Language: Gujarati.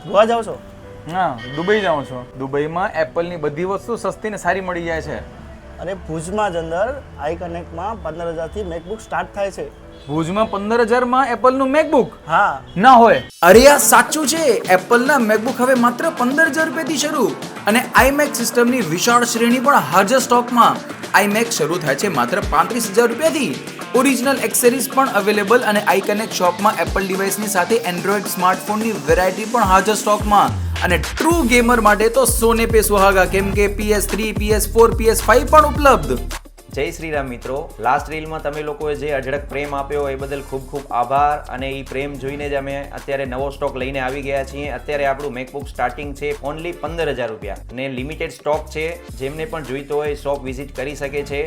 ગોવા જાઓ છો? હા, દુબઈ જાઉં છું. દુબઈમાં એપલની બધી વસ્તુ સસ્તી ને સારી મળી જાય છે. અરે ભુજમાં જ અંદર આઈ કનેક્ટમાં 15,000થી મેકબુક સ્ટાર્ટ થાય છે. ભુજમાં 15,000માં એપલનું મેકબુક હા, ના હોય. અરે આ સાચું છે. એપલના મેકબુક હવે માત્ર 15,000 રૂપિયાથી શરૂ અને આઈમેક સિસ્ટમની વિશાળ શ્રેણી પણ હાજર સ્ટોકમાં. આઈમેક શરૂ થાય છે માત્ર 35,000 રૂપિયાથી. ઓરિજિનલ એક્સેસરીઝ પણ અવેલેબલ અને આઈ કનેક્ટ શોપમાં એપલ ડિવાઇસની સાથે એન્ડ્રોઇડ સ્માર્ટફોનની વેરાયટી પણ હાજર સ્ટોકમાં. અને ટ્રુ ગેમર માટે તો સોને પે સુહાગા, કેમ કે PS3, PS4, PS5 પણ ઉપલબ્ધ. જય શ્રી રામ મિત્રો. લાસ્ટ રીલમાં તમે લોકોએ જે અઢળક પ્રેમ આપ્યો એ બદલ ખૂબ ખૂબ આભાર. અને એ પ્રેમ જોઈને જ અમે અત્યારે નવો સ્ટોક લઈને આવી ગયા છીએ. અત્યારે આપણું મેકબુક સ્ટાર્ટિંગ છે ઓનલી 15,000 રૂપિયા અને લિમિટેડ સ્ટોક છે. જેમને પણ જોઈતો હોય શોપ વિઝિટ કરી શકે છે.